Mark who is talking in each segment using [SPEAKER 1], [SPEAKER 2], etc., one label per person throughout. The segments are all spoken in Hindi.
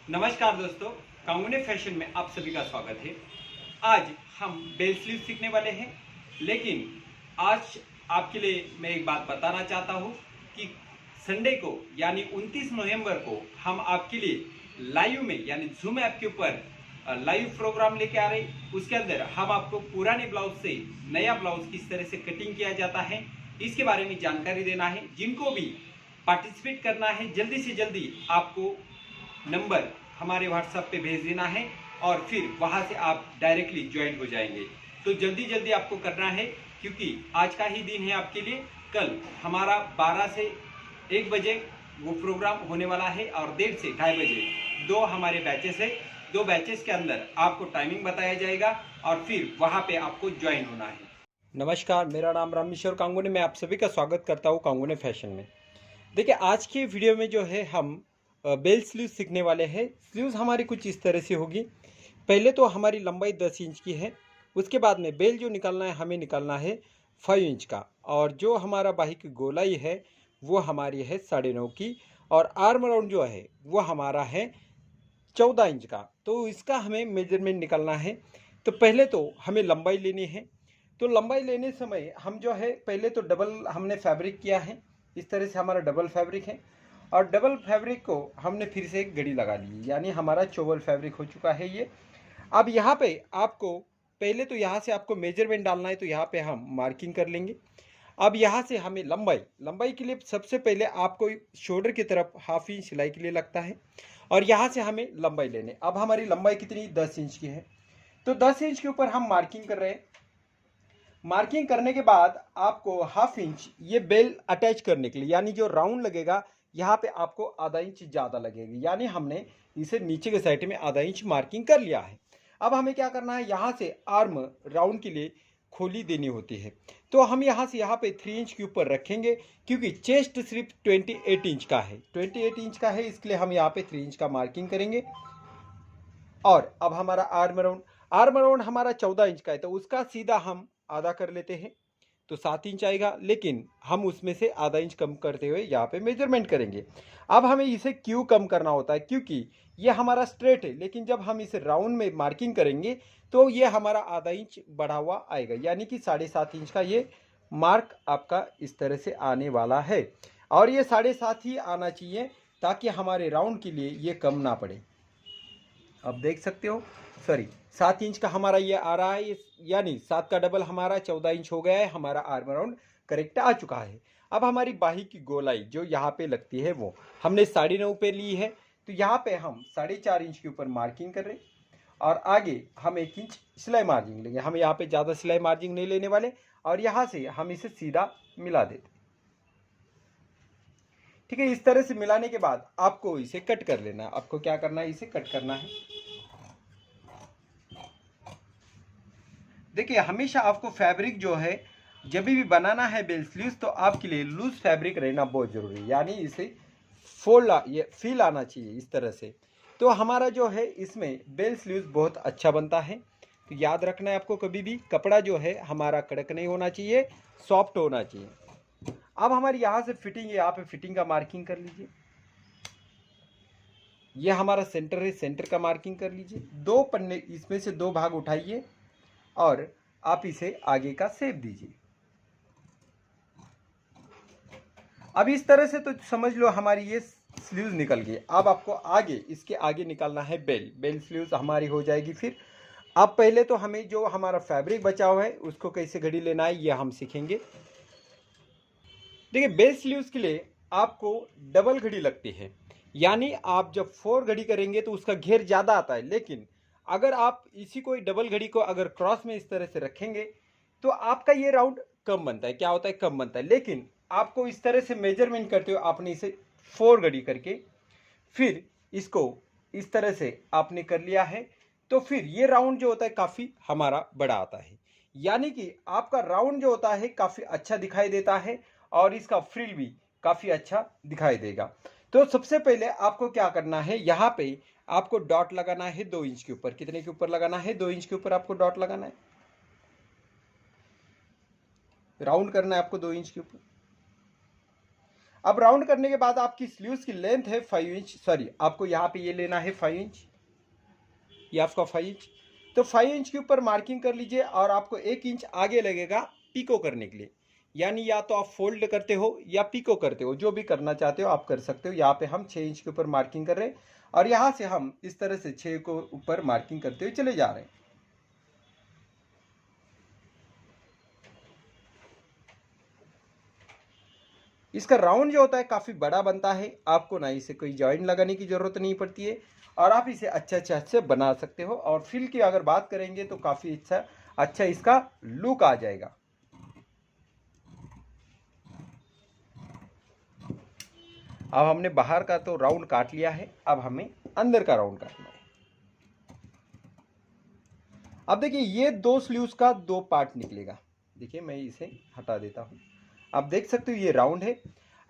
[SPEAKER 1] नमस्कार दोस्तों, कांगुने फैशन में आप सभी का स्वागत है। आज हम बेल स्लीव सीखने वाले हैं, लेकिन आज आपके लिए मैं एक बात बताना चाहता हूं कि संडे को यानी 29 नवंबर को हम आपके लिए लाइव में यानी जूम ऐप के ऊपर लाइव प्रोग्राम लेके आ रहे। उसके अंदर हम आपको पुराने ब्लाउज से नया ब्लाउज किस तरह से कटिंग किया जाता है इसके बारे में जानकारी देना है। जिनको भी पार्टिसिपेट करना है जल्दी से जल्दी आपको नंबर हमारे व्हाट्सएप पे भेज देना है और फिर वहां से आप डायरेक्टली ज्वाइन हो जाएंगे। तो जल्दी जल्दी आपको करना है क्योंकि आज का ही दिन है आपके लिए। कल हमारा 12 से 1 बजे वो प्रोग्राम होने वाला है और 1:30 से 2:30 बजे दो हमारे बैचेस है। दो बैचेस के अंदर आपको टाइमिंग बताया जाएगा और फिर वहां पे आपको ज्वाइन होना है। नमस्कार, मेरा नाम रामेश्वर कांगुने, मैं आप सभी का स्वागत करता हूँ कांगुने फैशन में। देखिए, आज की वीडियो में जो है हम बेल स्लीव सीखने वाले हैं। स्लीव्स हमारी कुछ इस तरह से होगी। पहले तो हमारी लंबाई 10 इंच की है। उसके बाद में बेल जो निकालना है हमें निकालना है 5 इंच का, और जो हमारा बाही की गोलाई है वो हमारी है 9.5 की, और आर्म राउंड जो है वो हमारा है 14 इंच का। तो इसका हमें मेजरमेंट निकालना है। तो पहले तो हमें लंबाई लेनी है। तो लंबाई लेने समय हम जो है पहले तो डबल हमने फैब्रिक किया है। इस तरह से हमारा डबल फैब्रिक है, और डबल फैब्रिक को हमने फिर से एक घड़ी लगा ली, यानी हमारा चौबल फैब्रिक हो चुका है ये। अब यहाँ पे आपको पहले तो यहाँ से आपको मेजरमेंट डालना है, तो यहाँ पे हम मार्किंग कर लेंगे। अब यहाँ से हमें लंबाई के लिए सबसे पहले आपको शोल्डर की तरफ 1/2 इंच सिलाई के लिए लगता है, और यहाँ से हमें लंबाई लेने। अब हमारी लंबाई कितनी 10 इंच की है, तो 10 इंच के ऊपर हम मार्किंग कर रहे हैं। मार्किंग करने के बाद आपको 1/2 इंच ये बेल अटैच करने के लिए, यानी जो राउंड लगेगा यहाँ पे आपको आधा इंच ज़्यादा लगेगी, यानी हमने इसे नीचे के साइड में आधा इंच मार्किंग कर लिया है। अब हमें क्या करना है, यहाँ से आर्म राउंड के लिए खोली देनी होती है। तो हम यहाँ से यहाँ पे 3 इंच के ऊपर रखेंगे, क्योंकि चेस्ट सिर्फ 28 इंच का है। 28 इंच का है, इसके लिए हम यहाँ पे 3 इंच का मार्किंग करेंगे। और अब हमारा आर्म राउंड हमारा 14 इंच का है, तो उसका सीधा हम आधा कर लेते हैं, तो 7 इंच आएगा। लेकिन हम उसमें से आधा इंच कम करते हुए यहाँ पे मेजरमेंट करेंगे। अब हमें इसे क्यों कम करना होता है, क्योंकि ये हमारा स्ट्रेट है, लेकिन जब हम इसे राउंड में मार्किंग करेंगे तो ये हमारा आधा इंच बढ़ा हुआ आएगा, यानी कि 7.5 इंच का ये मार्क आपका इस तरह से आने वाला है। और ये 7.5 ही आना चाहिए, ताकि हमारे राउंड के लिए ये कम ना पड़े। अब देख सकते हो, सॉरी 7 इंच का हमारा ये आ रहा है, यानी 7 का डबल हमारा 14 इंच हो गया है। हमारा आर्म राउंड करेक्ट आ चुका है। अब हमारी बाही की गोलाई जो यहाँ पे लगती है वो हमने 9.5 पे ली है, तो यहाँ पे हम 4.5 इंच के ऊपर मार्किंग कर रहे हैं, और आगे हम 1 इंच सिलाई मार्जिन लेंगे। हम यहाँ पे ज़्यादा सिलाई मार्जिन नहीं लेने वाले, और यहाँ से हम इसे सीधा मिला देते। ठीक है, इस तरह से मिलाने के बाद आपको इसे कट कर लेना है। आपको क्या करना है, इसे कट करना है। देखिए, हमेशा आपको फैब्रिक जो है जब भी बनाना है बेल स्लीव्स, तो आपके लिए लूज फैब्रिक रहना बहुत जरूरी है, यानी इसे ये फील आना चाहिए इस तरह से। तो हमारा जो है इसमें बेल स्लीव्स बहुत अच्छा बनता है। तो याद रखना है आपको, कभी भी कपड़ा जो है हमारा कड़क नहीं होना चाहिए, सॉफ्ट होना चाहिए। अब हमारी यहाँ से फिटिंग है, यहाँ पे फिटिंग का मार्किंग कर लीजिए। ये हमारा सेंटर है, सेंटर का मार्किंग कर लीजिए। 2 पन्ने इसमें से 2 भाग उठाइए और आप इसे आगे का शेप दीजिए। अब इस तरह से तो समझ लो हमारी ये स्लीव्स निकल गई। अब आपको आगे इसके आगे निकालना है बेल स्लीव्स हमारी हो जाएगी। फिर अब पहले तो हमें जो हमारा फैब्रिक बचा हुआ है उसको कैसे घड़ी लेना है ये हम सीखेंगे। देखिए, बेल स्लीव्स के लिए आपको डबल घड़ी लगती है, यानी आप जब 4 घड़ी करेंगे तो उसका घेर ज़्यादा आता है। लेकिन अगर आप इसी कोई डबल घड़ी को अगर क्रॉस में इस तरह से रखेंगे तो आपका ये राउंड कम बनता है। क्या होता है, कम बनता है। लेकिन आपको इस तरह से मेजरमेंट करते हुए आपने इसे 4 घड़ी करके फिर इसको इस तरह से आपने कर लिया है, तो फिर ये राउंड जो होता है काफ़ी हमारा बड़ा आता है, यानी कि आपका राउंड जो होता है काफ़ी अच्छा दिखाई देता है, और इसका फ्रिल भी काफ़ी अच्छा दिखाई देगा। तो सबसे पहले आपको क्या करना है, यहाँ पे आपको डॉट लगाना है 2 इंच के ऊपर। कितने के ऊपर लगाना है, 2 इंच के ऊपर आपको डॉट लगाना है। राउंड करना है आपको 2 इंच के ऊपर। अब राउंड करने के बाद आपकी स्लीव्स की लेंथ है 5 इंच, सॉरी आपको यहाँ पे ये लेना है 5 इंच, ये आपका 5 इंच। तो 5 इंच के ऊपर मार्किंग कर लीजिए और आपको 1 इंच आगे लगेगा पिको करने के लिए, यानी या तो आप फोल्ड करते हो या पिको करते हो, जो भी करना चाहते हो आप कर सकते हो। यहाँ पे हम 6 इंच के ऊपर मार्किंग कर रहे हैं और यहाँ से हम इस तरह से 6 को ऊपर मार्किंग करते हुए चले जा रहे हैं। इसका राउंड जो होता है काफ़ी बड़ा बनता है, आपको ना इसे कोई जॉइंट लगाने की ज़रूरत नहीं पड़ती है और आप इसे अच्छे से बना सकते हो। और फिल की अगर बात करेंगे तो काफ़ी अच्छा इसका लुक आ जाएगा। अब हमने बाहर का तो राउंड काट लिया है, अब हमें अंदर का राउंड काटना है। अब देखिए ये 2 स्लीव्स का 2 पार्ट निकलेगा। देखिए मैं इसे हटा देता हूं, आप देख सकते हो ये राउंड है।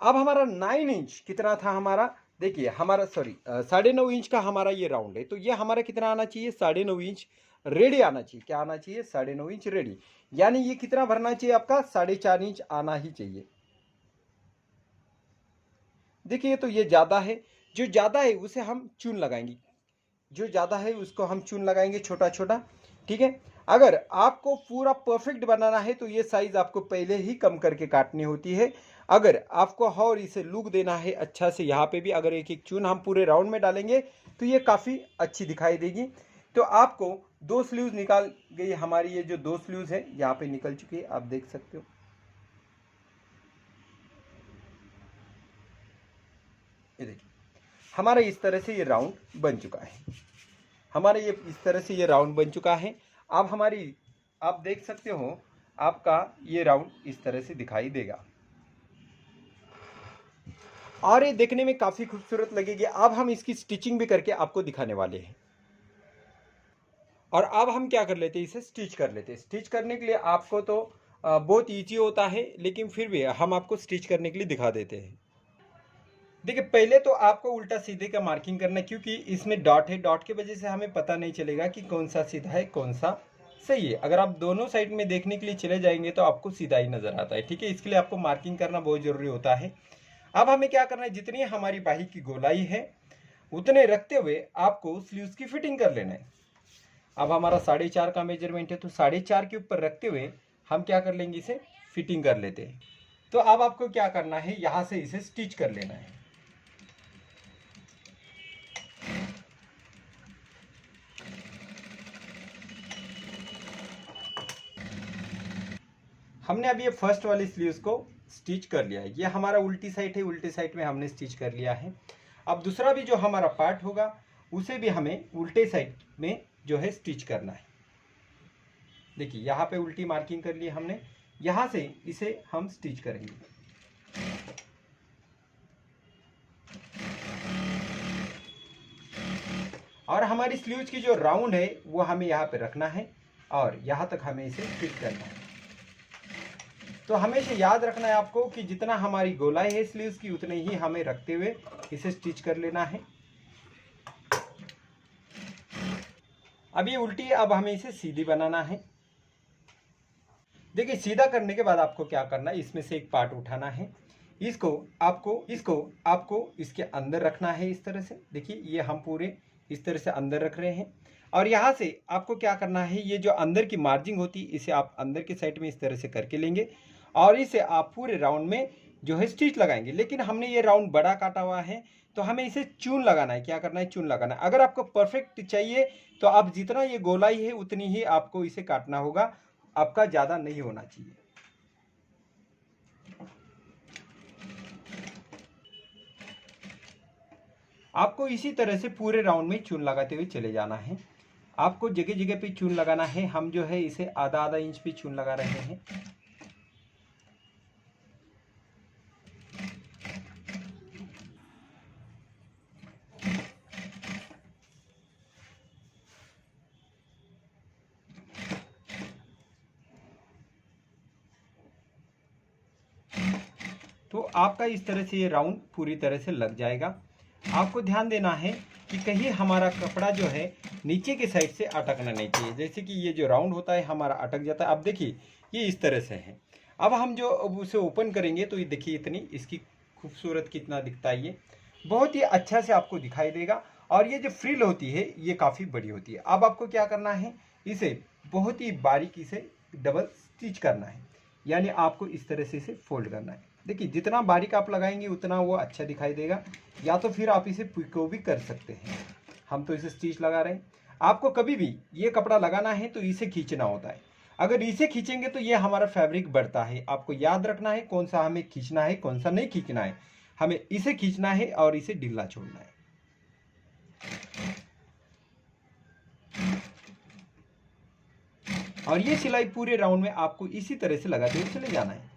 [SPEAKER 1] अब हमारा 9 इंच कितना था हमारा, देखिए हमारा सॉरी 9.5 इंच का हमारा ये राउंड है, तो ये हमारा कितना आना चाहिए 9.5 इंच रेडी आना चाहिए। क्या आना चाहिए 9.5 इंच रेडी, यानी ये कितना भरना चाहिए आपका 4.5 इंच आना ही चाहिए। देखिए तो ये ज़्यादा है, जो ज़्यादा है उसे हम चून लगाएंगे, जो ज़्यादा है उसको हम चून लगाएंगे छोटा छोटा, ठीक है। अगर आपको पूरा परफेक्ट बनाना है तो ये साइज़ आपको पहले ही कम करके काटनी होती है। अगर आपको और इसे लुक देना है अच्छा से, यहाँ पे भी अगर एक एक चून हम पूरे राउंड में डालेंगे तो ये काफ़ी अच्छी दिखाई देगी। तो आपको 2 स्लीव्स निकाल गई हमारी, ये जो 2 स्लीव्स है यहाँ पे निकल चुकी है, आप देख सकते हो। ये देखिए हमारा इस तरह से ये राउंड बन चुका है, हमारे ये इस तरह से ये राउंड बन चुका है। अब हमारी आप देख सकते हो आपका ये राउंड इस तरह से दिखाई देगा और ये देखने में काफ़ी खूबसूरत लगेगी। अब हम इसकी स्टिचिंग भी करके आपको दिखाने वाले हैं। और अब हम क्या कर लेते हैं, इसे स्टिच कर लेते हैं। स्टिच करने के लिए आपको तो बहुत ईजी होता है, लेकिन फिर भी हम आपको स्टिच करने के लिए दिखा देते हैं। देखिए पहले तो आपको उल्टा सीधे का मार्किंग करना है, क्योंकि इसमें डॉट है, डॉट की वजह से हमें पता नहीं चलेगा कि कौन सा सीधा है कौन सा सही है। अगर आप दोनों साइड में देखने के लिए चले जाएंगे तो आपको सीधा ही नजर आता है, ठीक है। इसके लिए आपको मार्किंग करना बहुत जरूरी होता है। अब हमें क्या करना है, जितनी हमारी बाही की गोलाई है उतने रखते हुए आपको स्लीव्स की फिटिंग कर लेना है। अब हमारा 4.5 का मेजरमेंट है, तो 4.5 के ऊपर रखते हुए हम क्या कर लेंगे, इसे फिटिंग कर लेते हैं। तो अब आपको क्या करना है, यहाँ से इसे स्टिच कर लेना है। हमने अभी ये फर्स्ट वाली स्लीव्स को स्टिच कर लिया है, ये हमारा उल्टी साइड है, उल्टी साइड में हमने स्टिच कर लिया है। अब दूसरा भी जो हमारा पार्ट होगा उसे भी हमें उल्टे साइड में जो है स्टिच करना है। देखिए यहाँ पे उल्टी मार्किंग कर ली हमने, यहाँ से इसे हम स्टिच करेंगे। और हमारी स्लीव्स की जो राउंड है वो हमें यहाँ पे रखना है और यहाँ तक हमें इसे फिट करना है। तो हमेशा याद रखना है आपको कि जितना हमारी गोलाई है स्लीव्स की उतने ही हमें रखते हुए इसे स्टिच कर लेना है। अब ये उल्टी है, अब हमें इसे सीधी बनाना है। देखिए सीधा करने के बाद आपको क्या करना है, इसमें से एक पार्ट उठाना है, इसको आपको इसके अंदर रखना है इस तरह से। देखिए ये हम पूरे इस तरह से अंदर रख रहे हैं और यहाँ से आपको क्या करना है, ये जो अंदर की मार्जिंग होती है इसे आप अंदर के साइड में इस तरह से करके लेंगे और इसे आप पूरे राउंड में जो है स्टिच लगाएंगे। लेकिन हमने ये राउंड बड़ा काटा हुआ है तो हमें इसे चून लगाना है। क्या करना है, चून लगाना है। अगर आपको परफेक्ट चाहिए तो आप जितना ये गोलाई है उतनी ही आपको इसे काटना होगा, आपका ज़्यादा नहीं होना चाहिए। आपको इसी तरह से पूरे राउंड में चून लगाते हुए चले जाना है। आपको जगह जगह पे चून लगाना है। हम जो है इसे आधा आधा इंच पे चून लगा रहे हैं। तो आपका इस तरह से ये राउंड पूरी तरह से लग जाएगा। आपको ध्यान देना है कि कहीं हमारा कपड़ा जो है नीचे के साइड से अटकना नहीं चाहिए। जैसे कि ये जो राउंड होता है हमारा अटक जाता है। अब देखिए ये इस तरह से है। अब हम जो उसे ओपन करेंगे तो ये देखिए इतनी इसकी खूबसूरत कितना दिखता है, ये बहुत ही अच्छा से आपको दिखाई देगा। और ये जो फ्रिल होती है ये काफ़ी बड़ी होती है। अब आपको क्या करना है, इसे बहुत ही बारीकी से डबल स्टिच करना है, यानी आपको इस तरह से इसे फोल्ड करना है। देखिए जितना बारीक आप लगाएंगे उतना वो अच्छा दिखाई देगा, या तो फिर आप इसे पिको भी कर सकते हैं। हम तो इसे स्टिच लगा रहे हैं। आपको कभी भी ये कपड़ा लगाना है तो इसे खींचना होता है। अगर इसे खींचेंगे तो ये हमारा फैब्रिक बढ़ता है। आपको याद रखना है कौन सा हमें खींचना है, कौन सा नहीं खींचना है। हमें इसे खींचना है और इसे ढीला छोड़ना है। और ये सिलाई पूरे राउंड में आपको इसी तरह से लगाते हुए चले जाना है।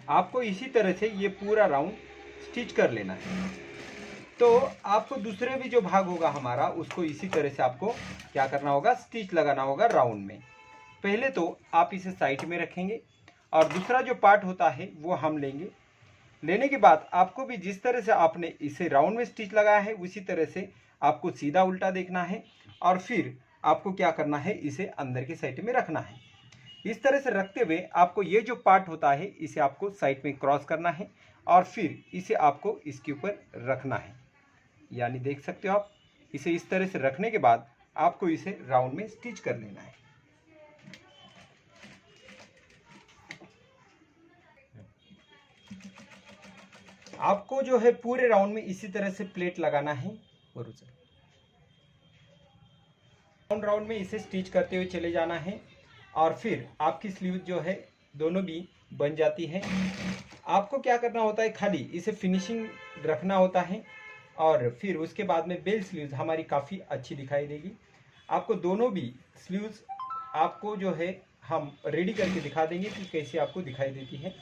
[SPEAKER 1] आपको इसी तरह से ये पूरा राउंड स्टिच कर लेना है। तो आपको दूसरे भी जो भाग होगा हमारा, उसको इसी तरह से आपको क्या करना होगा, स्टिच लगाना होगा राउंड में। पहले तो आप इसे साइड में रखेंगे और दूसरा जो पार्ट होता है वो हम लेंगे। लेने के बाद आपको भी जिस तरह से आपने इसे राउंड में स्टिच लगाया है उसी तरह से आपको सीधा उल्टा देखना है, और फिर आपको क्या करना है, इसे अंदर के साइड में रखना है। इस तरह से रखते हुए आपको ये जो पार्ट होता है इसे आपको साइड में क्रॉस करना है और फिर इसे आपको इसके ऊपर रखना है। यानी देख सकते हो आप, इसे इस तरह से रखने के बाद आपको इसे राउंड में स्टिच कर लेना है। आपको जो है पूरे राउंड में इसी तरह से प्लेट लगाना है और राउंड में इसे स्टिच करते हुए चले जाना है, और फिर आपकी स्लीव जो है दोनों भी बन जाती है। आपको क्या करना होता है, खाली इसे फिनिशिंग रखना होता है, और फिर उसके बाद में बेल स्लीव्स हमारी काफ़ी अच्छी दिखाई देगी। आपको दोनों भी स्लीव्स आपको जो है हम रेडी करके दिखा देंगे कि कैसे आपको दिखाई देती है।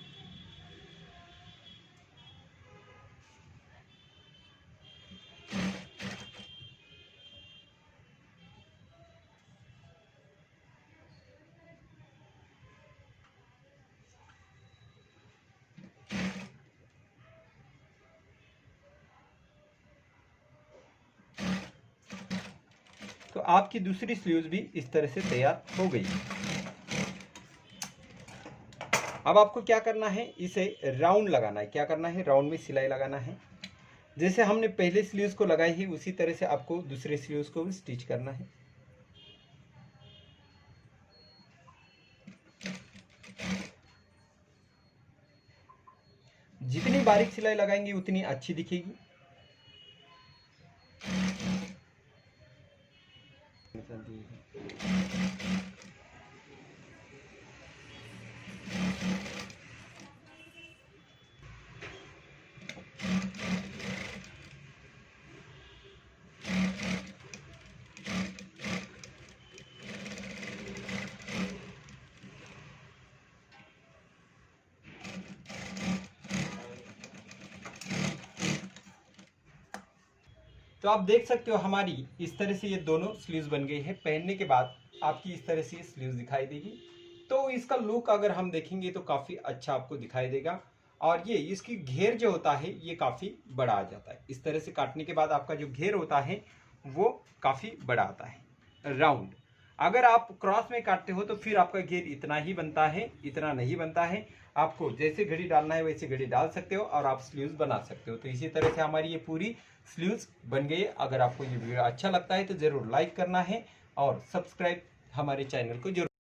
[SPEAKER 1] तो आपकी दूसरी स्लीव्स भी इस तरह से तैयार हो गई। अब आपको क्या करना है, इसे राउंड लगाना है। क्या करना है, राउंड में सिलाई लगाना है। जैसे हमने पहले स्लीव्स को लगाई है उसी तरह से आपको दूसरे स्लीव्स को भी स्टिच करना है। जितनी बारीक सिलाई लगाएंगे उतनी अच्छी दिखेगी। तो आप देख सकते हो हमारी इस तरह से ये दोनों स्लीव्स बन गई है। पहनने के बाद आपकी इस तरह से ये स्लीव्स दिखाई देगी। तो इसका लुक अगर हम देखेंगे तो काफ़ी अच्छा आपको दिखाई देगा। और ये इसकी घेर जो होता है ये काफ़ी बड़ा आ जाता है। इस तरह से काटने के बाद आपका जो घेर होता है वो काफ़ी बड़ा आता है राउंड। अगर आप क्रॉस में काटते हो तो फिर आपका घेर इतना ही बनता है, इतना नहीं बनता है। आपको जैसे घड़ी डालना है वैसे घड़ी डाल सकते हो और आप स्लीव्स बना सकते हो। तो इसी तरह से हमारी ये पूरी स्लीव्स बन गई है। अगर आपको ये वीडियो अच्छा लगता है तो ज़रूर लाइक करना है और सब्सक्राइब हमारे चैनल को जरूर